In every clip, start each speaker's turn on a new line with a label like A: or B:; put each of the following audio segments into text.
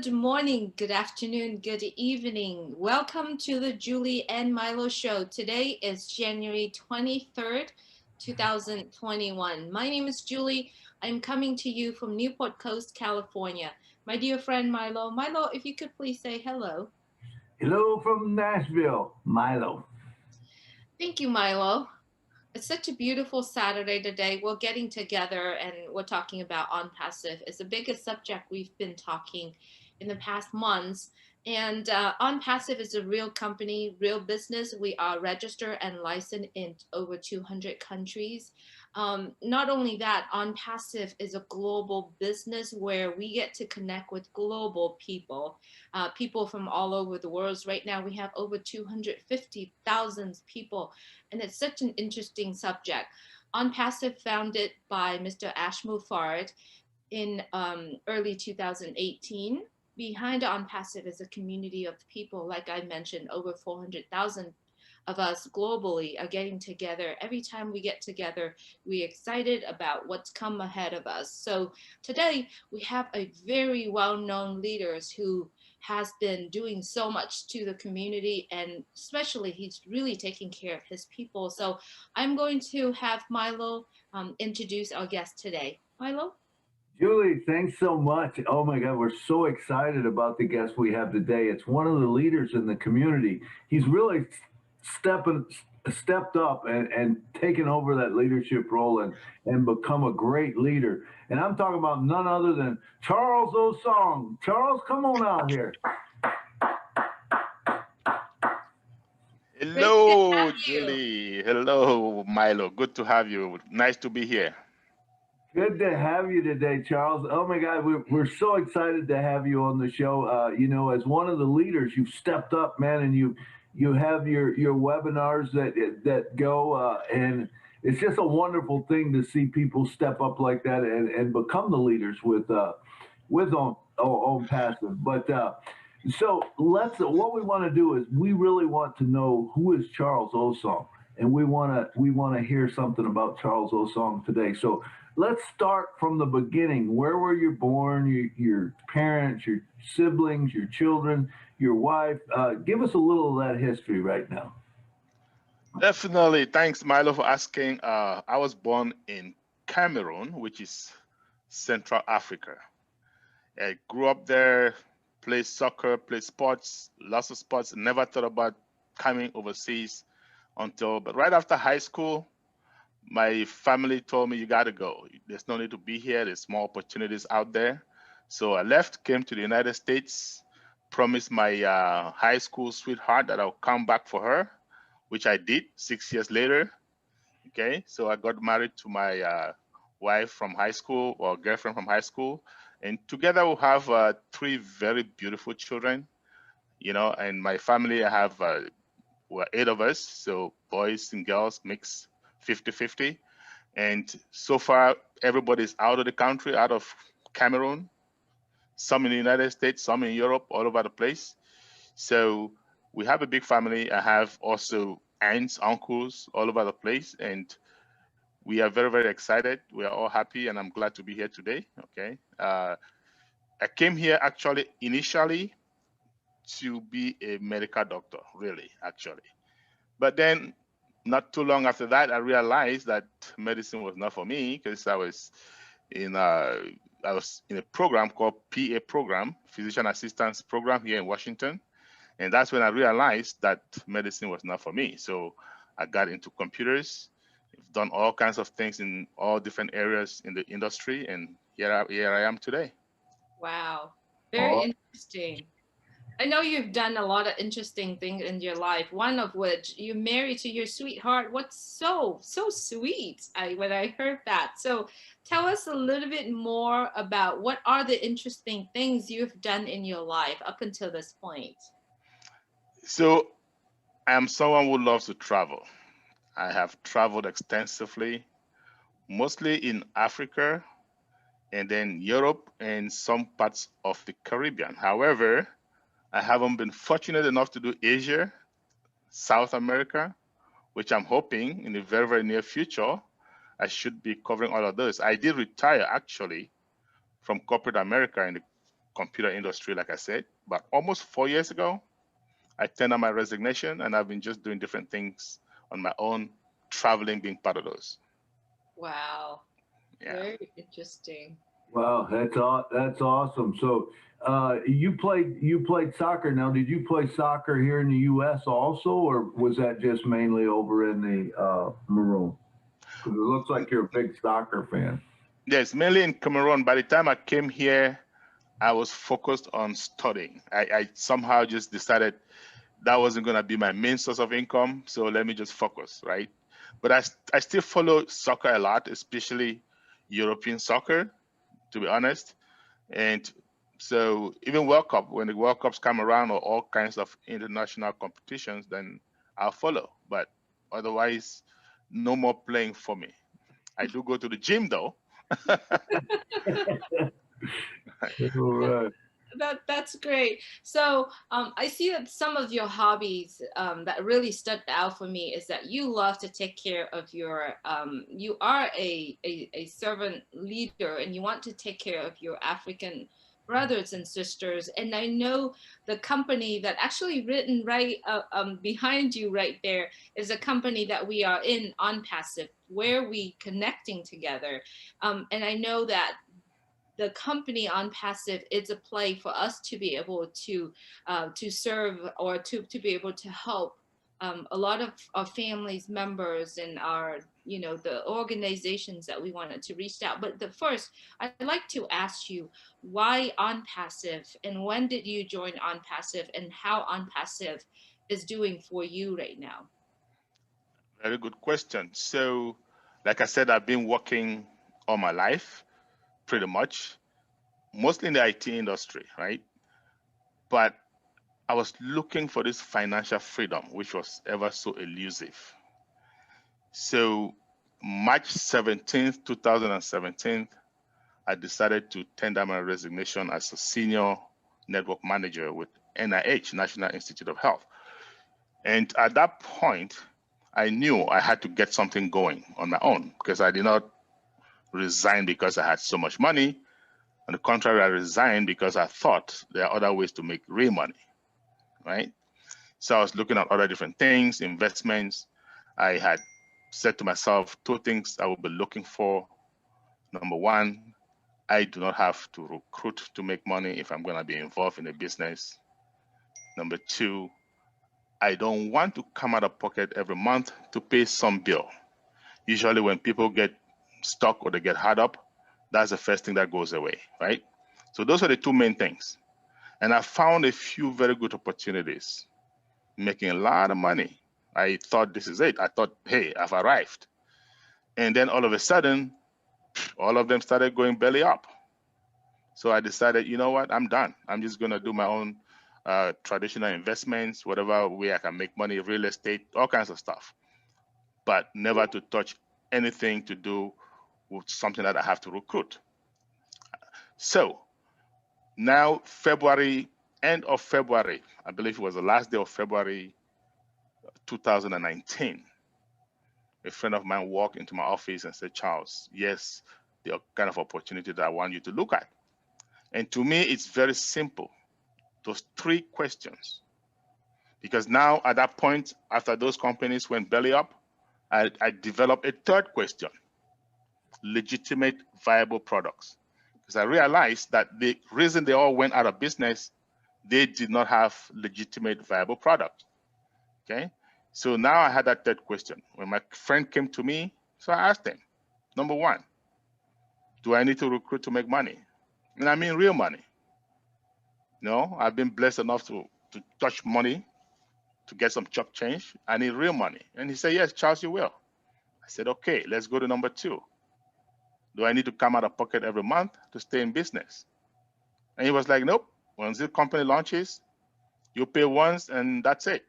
A: Good morning, good afternoon, good evening. Welcome to the Julie and Milo show. Today is January 23rd, 2021. My name is Julie. I'm coming to you from Newport Coast, California. My dear friend Milo. Milo, if you could please say hello.
B: Hello from Nashville, Milo.
A: Thank you, Milo. It's such a beautiful Saturday today. We're getting together and we're talking about OnPassive. It's the biggest subject we've been talking in the past months. And OnPassive is a real company, real business. We are registered and licensed in over 200 countries. Not only that, OnPassive is a global business where we get to connect with global people, people from all over the world. Right now, we have over 250,000 people, and it's such an interesting subject. OnPassive, founded by Mr. Ash Muffard in early 2018. Behind OnPassive is a community of people, like I mentioned, over 400,000 of us globally are getting together. Every time we get together, we're excited about what's come ahead of us. So today we have a very well-known leaders who has been doing so much to the community, and especially he's really taking care of his people. So I'm going to have Milo introduce our guest today. Milo?
B: Julie, thanks so much. Oh my God, we're so excited about the guest we have today. It's one of the leaders in the community. He's really stepping stepped up and taken over that leadership role and become a great leader. And I'm talking about none other than Charles Osong. Charles, come on out here.
A: Great to have
C: Hello,
A: you.
C: Julie. Hello, Milo. Good to have you. Nice to be here.
B: Good to have you today, Charles. Oh my God, we're so excited to have you on the show. As one of the leaders, you've stepped up, man, and you have your webinars that go, and it's just a wonderful thing to see people step up like that and become the leaders with on passive. But so what we want to do is we really want to know who is Charles Osong, and we want to hear something about Charles Osong today. So let's start from the beginning. Where were you born? Your parents, your siblings, your children, your wife. Give us a little of that history right now.
C: Definitely. Thanks, Milo, for asking. I was born in Cameroon, which is Central Africa. I grew up there, played soccer, played sports, lots of sports. Never thought about coming overseas but right after high school, my family told me, you got to go. There's no need to be here. There's more opportunities out there. So I left, came to the United States, promised my high school sweetheart that I'll come back for her, which I did 6 years later. Okay, so I got married to my wife from high school, or girlfriend from high school. And together we have 3 very beautiful children, and my family, I have, we're 8 of us. So boys and girls mix 50-50. And so far, everybody's out of the country, out of Cameroon, some in the United States, some in Europe, all over the place. So we have a big family. I have also aunts, uncles all over the place. And we are very, very excited. We are all happy, and I'm glad to be here today. Okay. I came here actually initially to be a medical doctor, really, actually. But then not too long after that, I realized that medicine was not for me, because I was in a program called PA program, Physician Assistance Program, here in Washington. And that's when I realized that medicine was not for me. So I got into computers, done all kinds of things in all different areas in the industry, and here I am today.
A: Wow. Very
B: Oh,
A: interesting. I know you've done a lot of interesting things in your life. One of which you married to your sweetheart. What's so sweet? When I heard that. So tell us a little bit more about what are the interesting things you've done in your life up until this point.
C: So I'm someone who loves to travel. I have traveled extensively, mostly in Africa and then Europe and some parts of the Caribbean. However, I haven't been fortunate enough to do Asia, South America, which I'm hoping in the very, very near future, I should be covering all of those. I did retire actually from corporate America in the computer industry, like I said, but almost 4 years ago, I tendered my resignation, and I've been just doing different things on my own, traveling being part of those.
A: Wow.
C: Yeah.
A: Very interesting.
B: Wow, that's awesome. So you played soccer. Now, did you play soccer here in the U.S. also, or was that just mainly over in the Maroon? Because it looks like you're a big soccer fan.
C: Yes, mainly in Cameroon. By the time I came here, I was focused on studying. I somehow just decided that wasn't going to be my main source of income, so let me just focus, right? But I still follow soccer a lot, especially European soccer, to be honest. And so even World Cup, when the World Cups come around, or all kinds of international competitions, then I'll follow. But otherwise, no more playing for me. I do go to the gym though.
B: All right.
A: That's great. So I see that some of your hobbies that really stood out for me is that you love to take care of your. You are a servant leader, and you want to take care of your African brothers and sisters. And I know the company that actually written right behind you right there is a company that we are in on Passive, where we connecting together. And I know that the company on passive, it's a play for us to be able to serve, or to be able to help a lot of our families members and our, the organizations that we wanted to reach out. But the first, I'd like to ask you, why on passive, and when did you join on passive, and how on passive is doing for you right now?
C: Very good question. So, like I said, I've been working all my life, pretty much, mostly in the IT industry, right? But I was looking for this financial freedom, which was ever so elusive. So, March 17th, 2017, I decided to tender my resignation as a senior network manager with NIH, National Institute of Health. And at that point, I knew I had to get something going on my own, because I did not resign because I had so much money. On the contrary, I resigned because I thought there are other ways to make real money, right? So I was looking at other different things, investments. I had said to myself, two things I would be looking for. Number one, I do not have to recruit to make money if I'm going to be involved in a business. Number two, I don't want to come out of pocket every month to pay some bill. Usually when people get stuck or they get hard up, that's the first thing that goes away, right? So those are the two main things. And I found a few very good opportunities, making a lot of money. I thought this is it. I thought, hey, I've arrived. And then all of a sudden, all of them started going belly up. So I decided, you know what, I'm done. I'm just going to do my own traditional investments, whatever way I can make money, real estate, all kinds of stuff, but never to touch anything to do with something that I have to recruit. So now February, end of February, I believe it was the last day of February 2019, a friend of mine walked into my office and said, Charles, yes, there are kind of opportunities that I want you to look at. And to me, it's very simple. Those three questions. Because now at that point, after those companies went belly up, I developed a third question: legitimate, viable products. Because I realized that the reason they all went out of business, they did not have legitimate, viable products. Okay. So now I had that third question. When my friend came to me, so I asked him, number one, do I need to recruit to make money? And I mean real money. No, I've been blessed enough to touch money, to get some chop change. I need real money. And he said, yes, Charles, you will. I said, okay, let's go to number two. Do I need to come out of pocket every month to stay in business? And he was like, nope. Once the company launches, you pay once and that's it.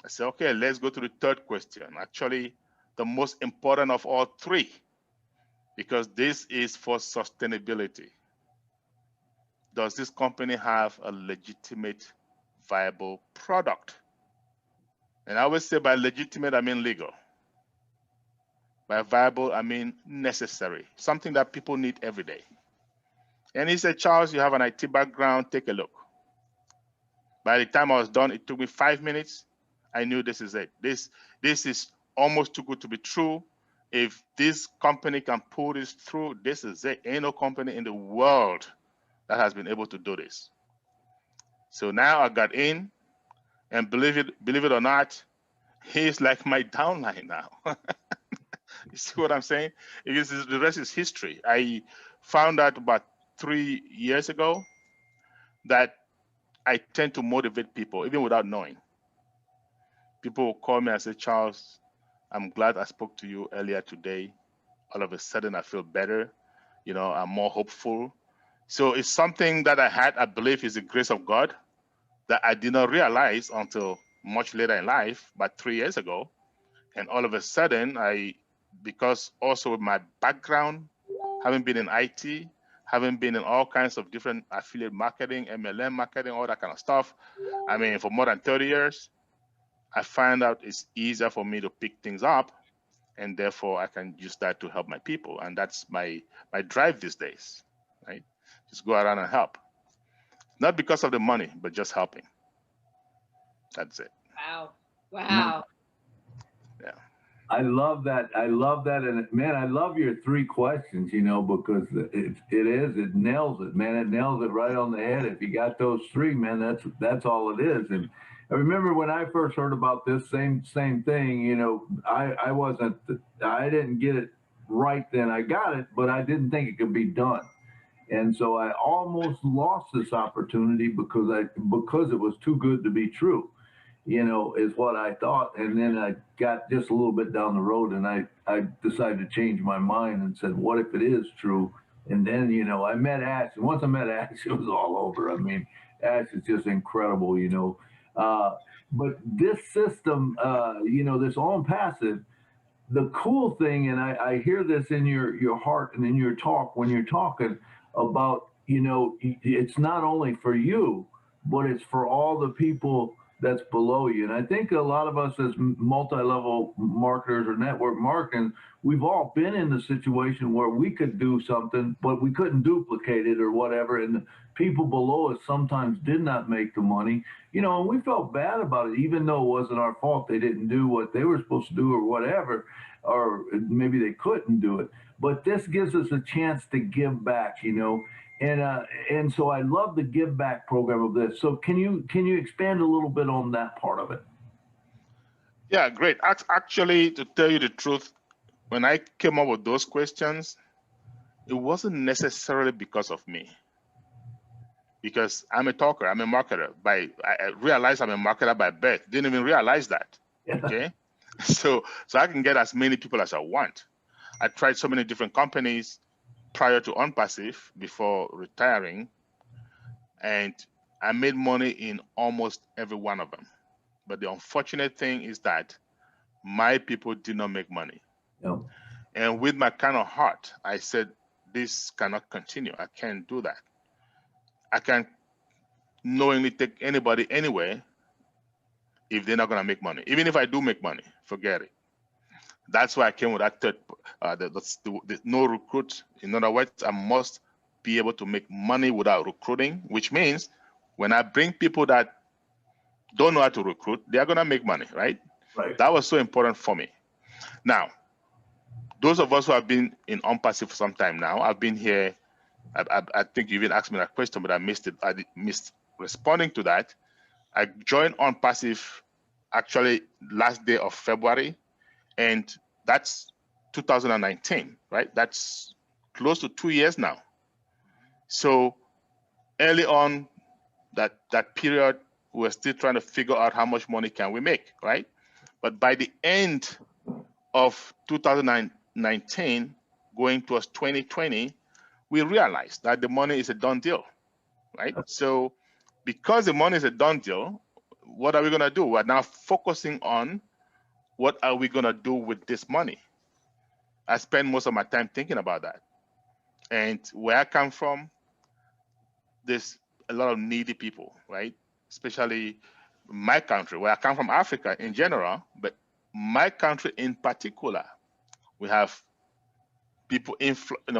C: I said, okay, let's go to the third question. Actually, the most important of all three, because this is for sustainability. Does this company have a legitimate, viable product? And I always say by legitimate, I mean legal. By viable, I mean necessary, something that people need every day. And he said, Charles, you have an IT background, take a look. By the time I was done, it took me 5 minutes. I knew this is it. This is almost too good to be true. If this company can pull this through, this is it. Ain't no company in the world that has been able to do this. So now I got in, and believe it or not, he's like my downline now. You see what I'm saying? The rest is history. I found out about 3 years ago that I tend to motivate people, even without knowing. People will call me and say, Charles, I'm glad I spoke to you earlier today. All of a sudden, I feel better. You know, I'm more hopeful. So it's something that I believe is the grace of God that I did not realize until much later in life, about 3 years ago. And all of a sudden, because also with my background, having been in IT, having been in all kinds of different affiliate marketing, MLM marketing, all that kind of stuff, I mean, for more than 30 years, I find out it's easier for me to pick things up, and therefore I can use that to help my people. And that's my drive these days, right? Just go around and help. Not because of the money, but just helping. That's it.
A: Wow. Wow.
C: Yeah.
B: I love that. I love that. And man, I love your 3 questions, you know, because it nails it, man. It nails it right on the head. If you got those 3, man, that's all it is. And I remember when I first heard about this same thing, you know, I didn't get it right then. I got it, but I didn't think it could be done. And so I almost lost this opportunity because it was too good to be true, you know, is what I thought. And then I got just a little bit down the road, and I decided to change my mind and said, what if it is true? And then, you know, I met Ash. And once I met Ash, it was all over. I mean, Ash is just incredible, you know. But this system, you know, this ONPASSIVE, the cool thing, and I hear this in your heart and in your talk when you're talking about, you know, it's not only for you, but it's for all the people that's below you. And I think a lot of us as multi-level marketers or network marketing, we've all been in the situation where we could do something, but we couldn't duplicate it or whatever. And the people below us sometimes did not make the money, you know, and we felt bad about it, even though it wasn't our fault. They didn't do what they were supposed to do or whatever, or maybe they couldn't do it. But this gives us a chance to give back, you know. And so I love the give back program of this. So can you expand a little bit on that part of it?
C: Yeah, great. Actually, to tell you the truth, when I came up with those questions, it wasn't necessarily because of me. Because I'm a talker, I'm a marketer. I realized I'm a marketer by birth. Didn't even realize that.
B: Yeah.
C: Okay. So I can get as many people as I want. I tried so many different companies prior to ONPASSIVE before retiring, and I made money in almost every one of them. But the unfortunate thing is that my people did not make money.
B: No.
C: And with my kind of heart, I said, this cannot continue. I can't do that. I can't knowingly take anybody anywhere if they're not going to make money. Even if I do make money, forget it. That's why I came with that third, the no recruit. In other words, I must be able to make money without recruiting, which means when I bring people that don't know how to recruit, they're going to make money, right?
B: Right.
C: That was so important for me. Now, those of us who have been in ONPASSIVE for some time now, I've been here. I think you even asked me that question, but I missed it. I missed responding to that. I joined ONPASSIVE actually last day of February, and that's 2019, right? That's close to 2 years now. So early on, that period, we're still trying to figure out how much money can we make, right? But by the end of 2019, going towards 2020, we realized that the money is a done deal, right? So because the money is a done deal, what are we gonna do? We're now focusing on what are we gonna do with this money? I spend most of my time thinking about that. And where I come from, there's a lot of needy people, right? Especially my country, where I come from, Africa in general, but my country in particular, we have people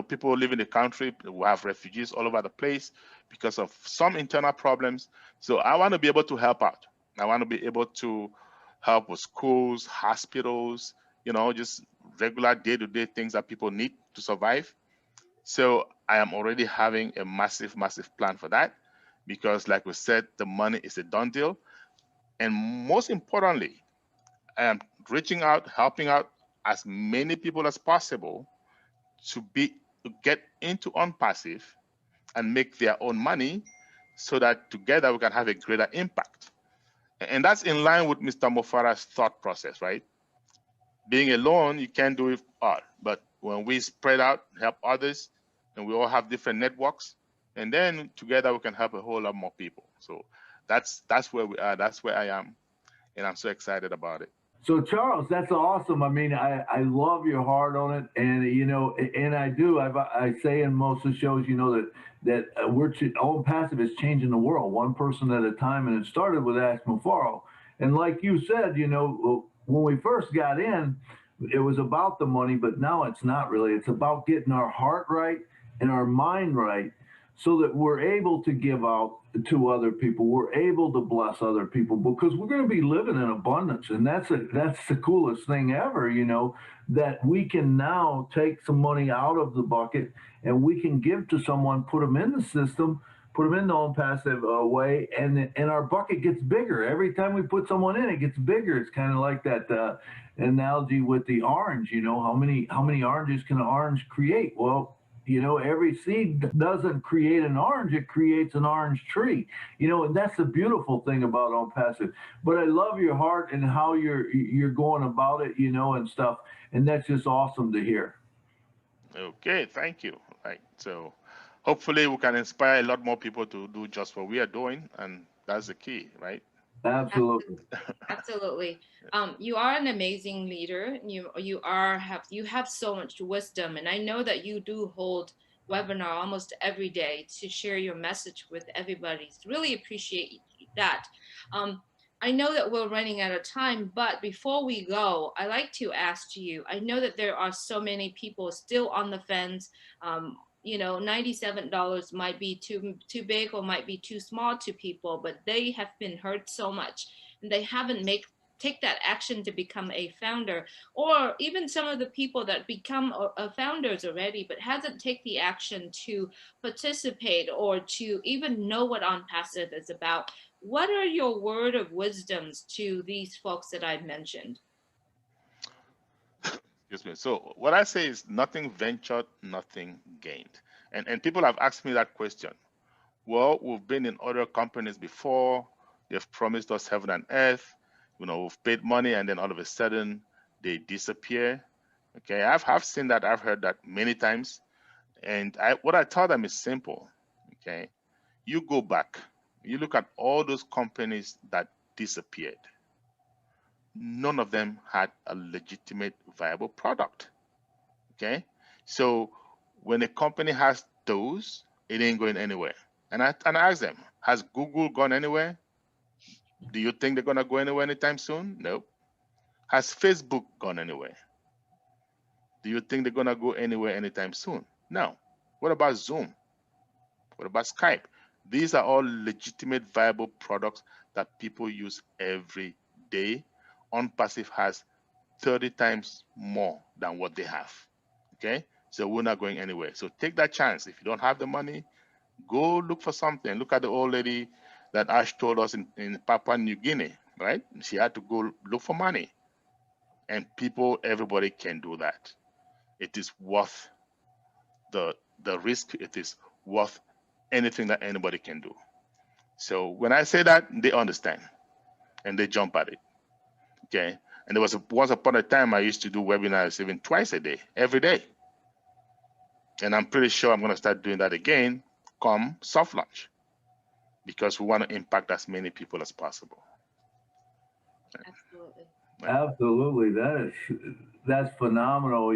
C: people live in the country. We have refugees all over the place because of some internal problems. So I want to be able to help out. I want to be able to help with schools, hospitals, just regular day-to-day things that people need to survive. So I am already having a massive, massive plan for that because, like we said, the money is a done deal. And most importantly, I am reaching out, helping out as many people as possible to get into ONPASSIVE and make their own money so that together we can have a greater impact. And that's in line with Mr. Mofara's thought process, right? Being alone, you can't do it all. But when we spread out, help others, and we all have different networks, and then together we can help a whole lot more people. So that's where we are. That's where I am, and I'm so excited about it.
B: So Charles, that's awesome. I mean, I love your heart on it, and and I say in most of the shows, ONPASSIVE is changing the world one person at a time, and it started with Ask Mufaro. And like you said, when we first got in, it was about the money, but now it's not really. It's about getting our heart right and our mind right, so that we're able to give out to other people. We're able to bless other people because we're going to be living in abundance. And that's the coolest thing ever, that we can now take some money out of the bucket and we can give to someone, put them in the system, put them in the ONPASSIVE way, and our bucket gets bigger. Every time we put someone in, it gets bigger. It's kind of like that analogy with the orange. How many oranges can an orange create? Well, every seed doesn't create an orange, it creates an orange tree. And that's the beautiful thing about ONPASSIVE. But I love your heart and how you're going about it, and stuff. And that's just awesome to hear.
C: Okay, thank you. Right. So hopefully we can inspire a lot more people to do just what we are doing, and that's the key, right?
B: Absolutely.
A: Absolutely. You are an amazing leader. You have so much wisdom, and I know that you do hold webinar almost every day to share your message with everybody. Really appreciate that. Um, I know that we're running out of time, but before we go, I like to ask you. I know that there are so many people still on the fence. $97 might be too big or might be too small to people, but they have been hurt so much and they haven't take that action to become a founder, or even some of the people that become founders already but hasn't take the action to participate or to even know what ONPASSIVE is about. What are your word of wisdoms to these folks that I've mentioned?
C: Excuse me. So what I say is nothing ventured, nothing gained. And people have asked me that question. Well, we've been in other companies before. They've promised us heaven and earth. We've paid money and then all of a sudden they disappear. Okay, I've seen that. I've heard that many times. And what I tell them is simple. Okay, you go back, you look at all those companies that disappeared. None of them had a legitimate, viable product. Okay, so when a company has those, it ain't going anywhere. And I ask them, has Google gone anywhere? Do you think they're gonna go anywhere anytime soon? No. Has Facebook gone anywhere? Do you think they're gonna go anywhere anytime soon? No. What about Zoom? What about Skype? These are all legitimate, viable products that people use every day. ONPASSIVE has 30 times more than what they have. Okay, so we're not going anywhere. So take that chance. If you don't have the money, go look for something. Look at the old lady that Ash told us in Papua New Guinea, right? She had to go look for money. And everybody can do that. It is worth the risk. It is worth anything that anybody can do. So when I say that, they understand and they jump at it. Okay. And there was once upon a time I used to do webinars even twice a day, every day. And I'm pretty sure I'm going to start doing that again come soft launch, because we want to impact as many people as possible.
A: Absolutely.
B: Absolutely. That's phenomenal,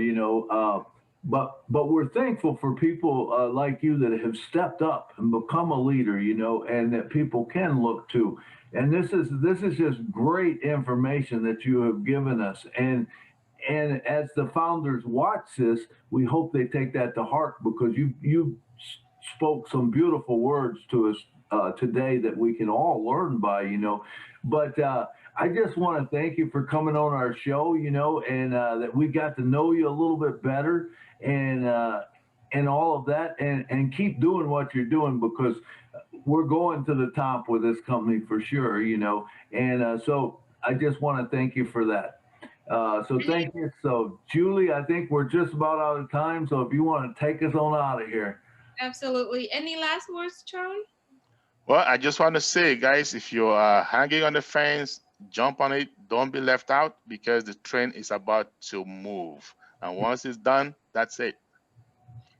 B: but we're thankful for people like you that have stepped up and become a leader, and that people can look to. And this is just great information that you have given us. And and as the founders watch this, we hope they take that to heart, because you spoke some beautiful words to us today that we can all learn by, But I just want to thank you for coming on our show, and that we got to know you a little bit better, and all of that, and keep doing what you're doing, because we're going to the top with this company for sure, And so I just want to thank you for that. So thank you. So Julie, I think we're just about out of time. So if you want to take us on out of here.
A: Absolutely. Any last words, Charlie?
C: Well, I just want to say, guys, if you're hanging on the fence, jump on it. Don't be left out, because the train is about to move. And once it's done, that's it.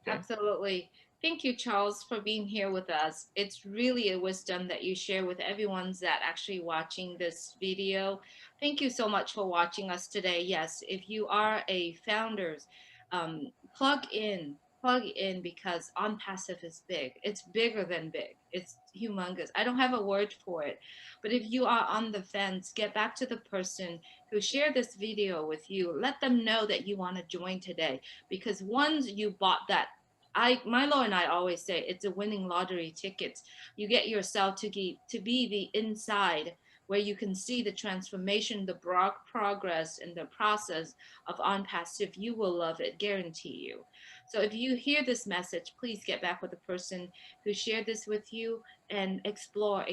C: Okay?
A: Absolutely. Thank you, Charles, for being here with us. It's really a wisdom that you share with everyone that actually watching this video. Thank you so much for watching us today. Yes, if you are a founders, um, plug in, plug in, because on passive is big. It's bigger than big. It's humongous. I don't have a word for it. But if you are on the fence, get back to the person who shared this video with you. Let them know that you want to join today, because once you bought that, Milo and I always say it's a winning lottery ticket. You get yourself to be the inside, where you can see the transformation, the progress, and the process of on passive. You will love it, guarantee you. So if you hear this message, please get back with the person who shared this with you and explore.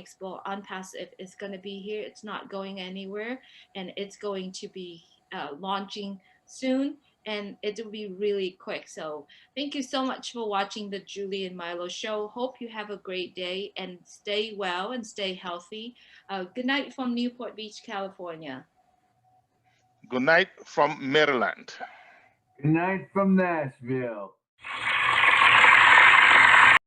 A: On passive is going to be here. It's not going anywhere, and it's going to be launching soon, and it will be really quick. So thank you so much for watching the Julie and Milo show. Hope you have a great day and stay well and stay healthy. Good night from Newport Beach, California.
C: Good night from Maryland.
B: Good night from Nashville.